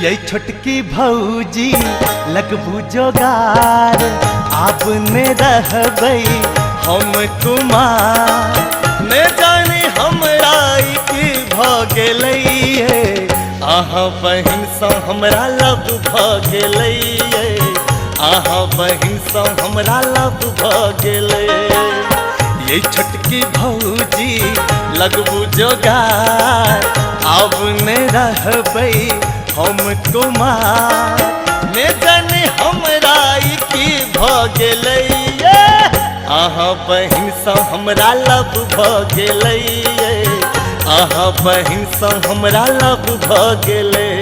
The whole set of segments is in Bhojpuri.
ये छोटकी भौजी लगबू जोगार आपने रहबै हम कुमार ने जाने हमरा की भ गेलैये अहाँ बहिन सँ हमरा लब भ गेलैये अहाँ बहिन सँ हमरा लब भ गेलै ये छोटकी भौजी लगबू जोगार अब ने रहबै हम कुमार ने जाने हमरा की भ गेलैये अहाँ बहिन सँ हमरा लब भ गेलैये अहाँ बहिन सँ हमरा लब भ गेलै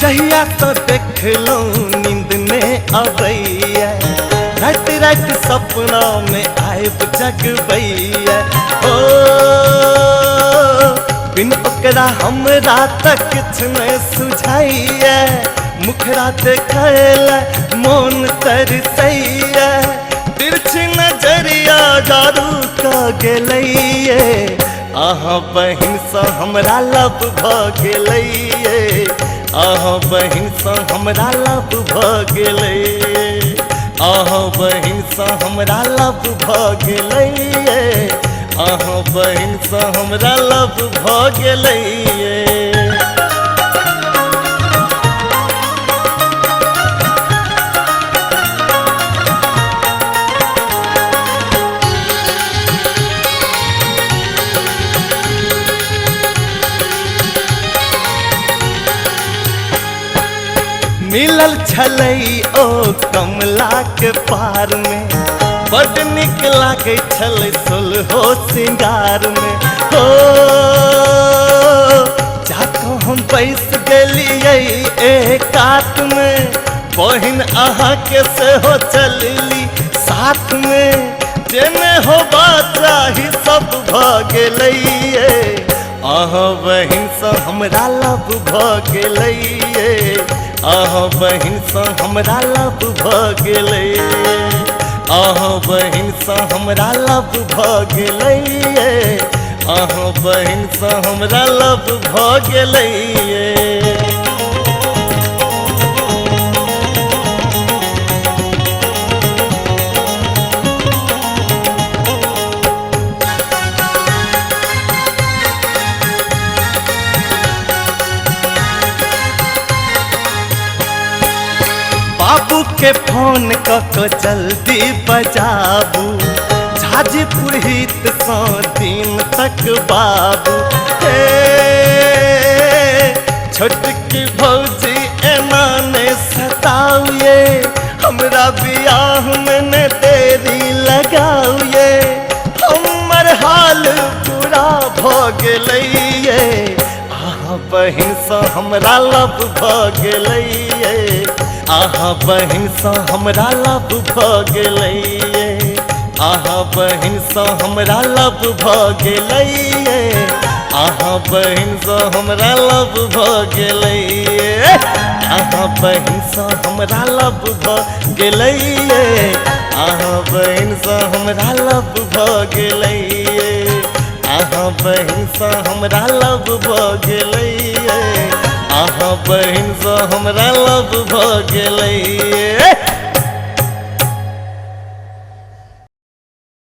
जहिया तो देखलहुँ नींद में अबैया रात रात सपना में आयब जगबैया ओ बिन ओकरा हमरा तक किछ नहीं सुझाइया मुखरा देखैला मोन तरसैया तिरछी नजरिया जादू क गेलैये अहाँ बहिन सँ हमरा लब भ गेलैये अहाँ बहिन सँ हमरा लब भ गेलै अहाँ बहिन सँ हमरा लब भ गेलैये अहाँ बहिन सँ हमरा लब भ गेलैये मिलल छलै ओ कमला के पार में बड़ नीक लागे छलै सोलहो सिंगार में हो जाके हम बैस गेलियै एक कात में बहिन अहाँ के सेहो चलली साथ में जेने होबा चाही सब भ गेलैये अहाँ बहिन सँ हमरा लब भ गेलैये अहाँ बहिन सँ हमरा लब भ गेलैये अहाँ बहिन सँ हमरा लब भ गेलैये अहाँ बहिन सँ हमरा लब भ गेलैये बाबू के फोन क जल्दी बजाबू झाजीपुर हित सँ दिन तक बाबू हे छोटकी भौजी एना ने सताइए हमरा बियाह में न देरी लगाइए हमर हाल पूरा भ गेलैये अहाँ बहिन सँ हमरा लब भ गेलैये अहाँ बहिन सँ हमरा लब भ गेलैये अहाँ बहिन सँ हमरा लब भ गेलैये अहाँ बहिन सँ हमरा लब भ गेलैये अहाँ बहिन सँ हमरा लब भ गेलैये अहाँ बहिन सँ हमरा लब भ गेलैये अहाँ बहिन सँ हमरा लब भ गेलैये अहाँ बहिन सँ हमरा लब भ गेलैये।